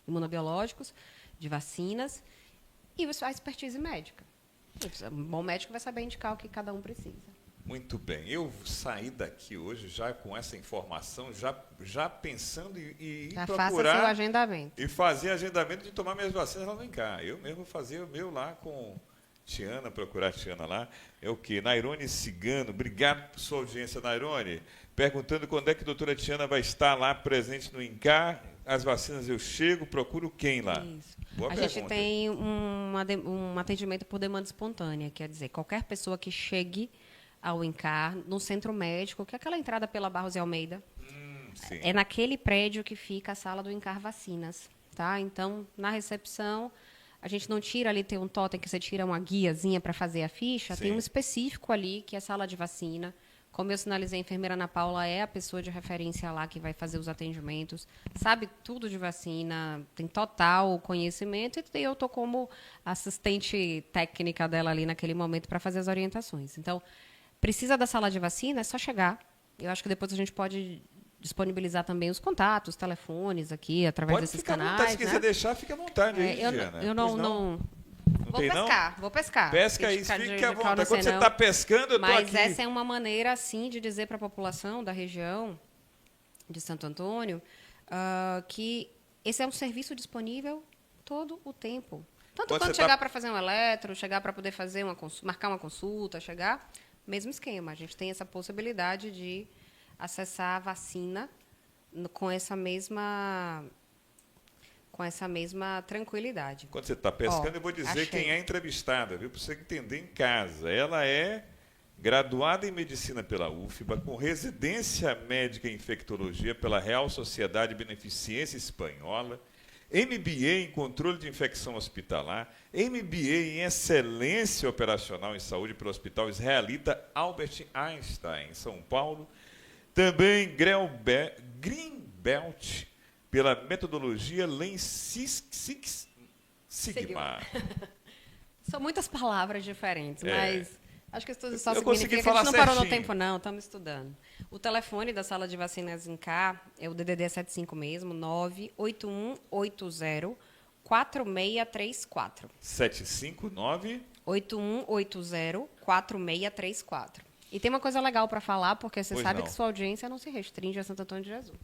Imunobiológicos, de vacinas, e a expertise médica. Um bom médico vai saber indicar o que cada um precisa. Muito bem. Eu saí daqui hoje já com essa informação, já pensando em Já procurar... faça seu agendamento. E fazer agendamento de tomar minhas vacinas lá no Incar. Eu mesmo vou fazer o meu lá com Tiana, procurar a Tiana lá. É o quê? Nairone Cigano. Obrigado por sua audiência, Nairone. Perguntando quando é que a doutora Tiana vai estar lá presente no Incar. As vacinas eu chego, procuro quem lá? Isso. Boa a pergunta. gente tem um atendimento por demanda espontânea, quer dizer, qualquer pessoa que chegue ao Incar, no centro médico, que é aquela entrada pela Barros e Almeida, Sim. é naquele prédio que fica a sala do Incar Vacinas. Tá? Então, na recepção, a gente não tira ali, tem um totem que você tira uma guiazinha para fazer a ficha, Sim. tem um específico ali, que é a sala de vacina. Como eu sinalizei, a enfermeira Ana Paula é a pessoa de referência lá que vai fazer os atendimentos, sabe tudo de vacina, tem total conhecimento, e eu estou como assistente técnica dela ali naquele momento para fazer as orientações. Então, precisa da sala de vacina, é só chegar. Eu acho que depois a gente pode disponibilizar também os contatos, os telefones aqui, através Pode desses ficar à canais. vontade, se quiser deixar, fica à vontade aí, eu Diana. eu Pois não vou tem, pescar, vou pescar. Pesca aí, Fica fique à de vontade. não Quando sei você não. está pescando, eu estou Mas aqui. essa é uma maneira, assim, de dizer para a população da região de Santo Antônio que esse é um serviço disponível todo o tempo. Tanto Quando quanto você chegar para fazer um eletro, chegar para poder fazer marcar uma consulta, chegar, mesmo esquema. A gente tem essa possibilidade de acessar a vacina com essa mesma tranquilidade. Quando você está pescando, Ó, eu vou dizer achei. quem é entrevistada, viu? Para você entender em casa. Ela é graduada em Medicina pela UFBA, com residência médica em Infectologia pela Real Sociedade Beneficência Espanhola, MBA em Controle de Infecção Hospitalar, MBA em Excelência Operacional em Saúde pelo Hospital Israelita Albert Einstein, em São Paulo. Também Greenbelt pela metodologia Lean Six Sigma. São muitas palavras diferentes, mas acho que isso só Eu significa consegui que a gente falar não parou no certinho. tempo, não. Estamos estudando. O telefone da sala de vacinas em Cá é o DDD 75 mesmo, 98180-4634. 759. 8180-4634. E tem uma coisa legal para falar, porque você Pois sabe não. que sua audiência não se restringe a Santo Antônio de Jesus.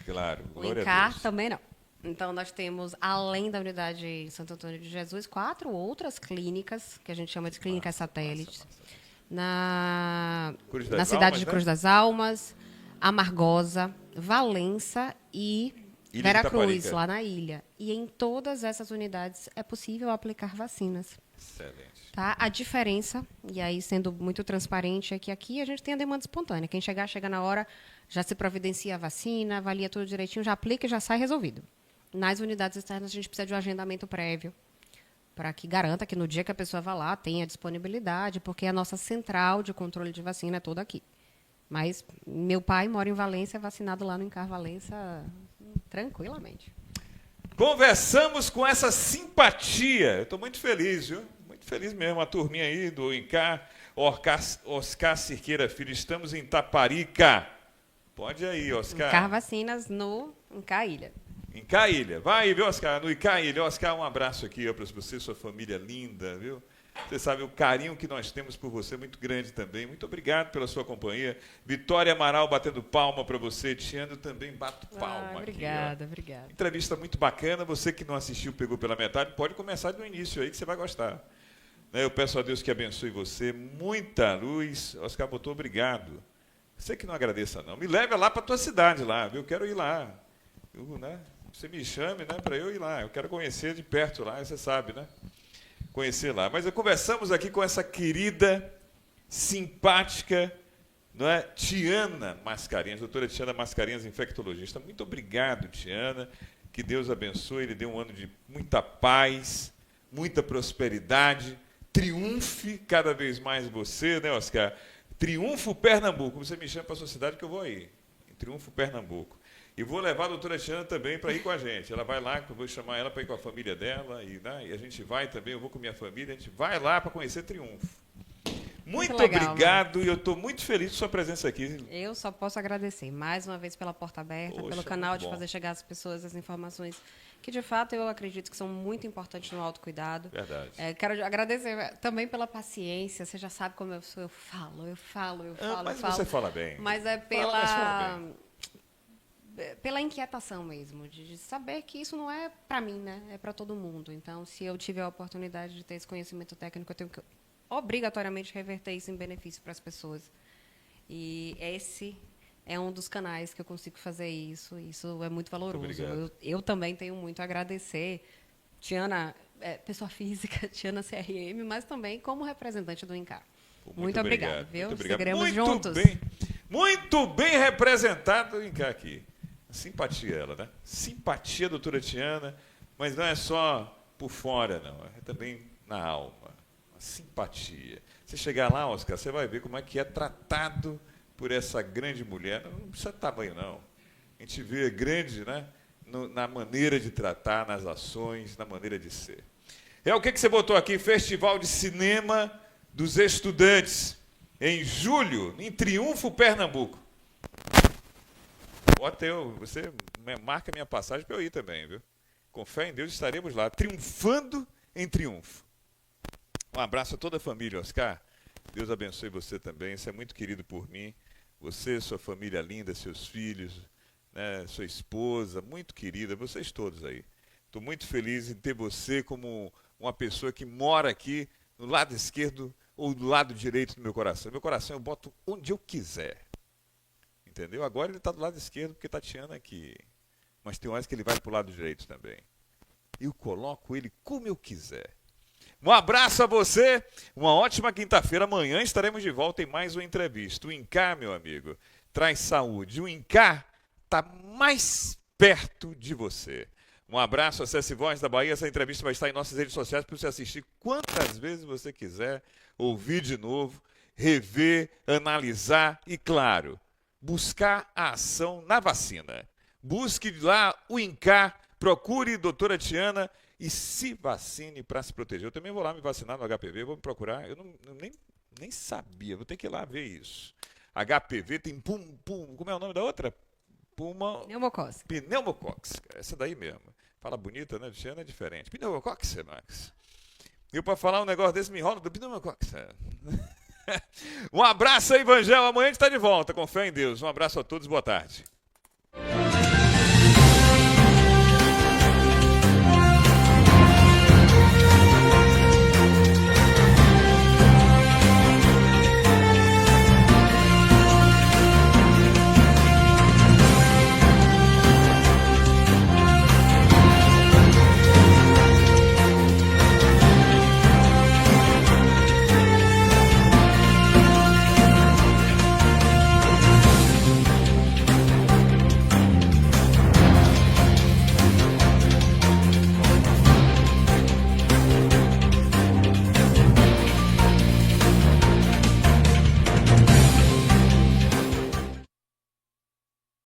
Claro, O glória a Incar Deus. também não. Então, nós temos, além da unidade Santo Antônio de Jesus, 4 outras clínicas, que a gente chama de clínicas satélites, na Cruz das cidade Almas, de né? Cruz das Almas, Amargosa, Valença e Ilha de Veracruz, Itaparica. lá na ilha. E em todas essas unidades é possível aplicar vacinas. Excelente. Tá? A diferença, e aí sendo muito transparente, é que aqui a gente tem a demanda espontânea. Quem chegar, chega na hora, já se providencia a vacina, avalia tudo direitinho, já aplica e já sai resolvido. Nas unidades externas, a gente precisa de um agendamento prévio, para que garanta que no dia que a pessoa vá lá tenha disponibilidade, porque a nossa central de controle de vacina é toda aqui. Mas meu pai mora em Valência, é vacinado lá no INCAR Valência tranquilamente. Conversamos com essa simpatia. Eu estou muito feliz, viu? Muito feliz mesmo. A turminha aí do INCAR, Oscar Cirqueira Filho. Estamos em Itaparica. Pode ir aí, Oscar. INCAR Vacinas no INCAR Ilha. INCAR Ilha. Vai, viu, Oscar? No INCAR Ilha. Oscar, um abraço aqui para você, sua família linda, viu? Você sabe o carinho que nós temos por você, muito grande também. Muito obrigado pela sua companhia. Vitória Amaral batendo palma para você. Tiano também bato palma Obrigada, aqui. obrigada. Entrevista muito bacana. Você que não assistiu, pegou pela metade, pode começar do início aí que você vai gostar. Né, eu peço a Deus que abençoe você. Muita luz. Oscar botou obrigado. Você que não agradeça, não. Me leve lá para a tua cidade lá, viu? Eu quero ir lá. Né? Você me chame, né, para eu ir lá. Eu quero conhecer de perto lá, você sabe, né? Conhecer lá. Mas conversamos aqui com essa querida, simpática, não é? Tiana Mascarenhas, doutora Tiana Mascarenhas, infectologista. Muito obrigado, Tiana. Que Deus abençoe, Ele dê um ano de muita paz, muita prosperidade. Triunfe cada vez mais você, né, Oscar? Triunfo Pernambuco. Você me chama para a sua cidade que eu vou aí. Em Triunfo Pernambuco. E vou levar a doutora Tiana também para ir com a gente. Ela vai lá, eu vou chamar ela para ir com a família dela. E a gente vai também, eu vou com minha família, a gente vai lá para conhecer Triunfo. Muito legal, obrigado, e eu estou muito feliz com sua presença aqui. Eu só posso agradecer mais uma vez pela porta aberta, Poxa, pelo canal muito de bom. fazer chegar às pessoas as informações que, de fato, eu acredito que são muito importantes no autocuidado. Verdade. Quero agradecer também pela paciência. Você já sabe como eu sou. Eu falo. Mas você fala bem. Mas é Fala bem. pela inquietação mesmo, de saber que isso não é para mim, né? É para todo mundo. Então, se eu tiver a oportunidade de ter esse conhecimento técnico, eu tenho que obrigatoriamente reverter isso em benefício para as pessoas. E esse é um dos canais que eu consigo fazer isso. Isso é muito valoroso. Muito obrigado. Eu também tenho muito a agradecer, Tiana, pessoa física, Tiana CRM, mas também como representante do INCAR. Muito obrigado, viu? Muito obrigado. Seguiremos Muito juntos. muito bem representado o INCAR aqui. Simpatia ela, né? Simpatia, doutora Tiana, mas não é só por fora, não. É também na alma. Uma simpatia. Você chegar lá, Oscar, você vai ver como é que é tratado por essa grande mulher. Não precisa de tamanho, não. A gente vê grande, né? Na maneira de tratar, nas ações, na maneira de ser. É o que você botou aqui? Festival de Cinema dos Estudantes, em julho, em Triunfo, Pernambuco. Você marca minha passagem para eu ir também, viu? Com fé em Deus estaremos lá, triunfando em triunfo. Um abraço a toda a família, Oscar. Deus abençoe você também. Você é muito querido por mim. Você, sua família linda, seus filhos, né, sua esposa, muito querida, vocês todos aí. Estou muito feliz em ter você como uma pessoa que mora aqui no lado esquerdo ou do lado direito do meu coração. Meu coração eu boto onde eu quiser. Entendeu? Agora ele está do lado esquerdo porque está Tiana aqui. Mas tem horas que ele vai para o lado direito também. Eu coloco ele como eu quiser. Um abraço a você, uma ótima quinta-feira. Amanhã estaremos de volta em mais uma entrevista. O INCAR, meu amigo, traz saúde. O INCAR está mais perto de você. Um abraço, acesse Voz da Bahia. Essa entrevista vai estar em nossas redes sociais para você assistir quantas vezes você quiser, ouvir de novo, rever, analisar e, claro, buscar a ação na vacina. Busque lá o INCAR, procure doutora Tiana e se vacine para se proteger. Eu também vou lá me vacinar no HPV, vou me procurar. Eu nem sabia, vou ter que ir lá ver isso. HPV tem como é o nome da outra? Pneumococcus. Essa daí mesmo. Fala bonita, né? Tiana é diferente. Pneumococcus, Max. Eu para falar um negócio desse me enrola do pneumococcus. Um abraço aí, Evangelho. Amanhã a gente está de volta, com fé em Deus. Um abraço a todos, boa tarde.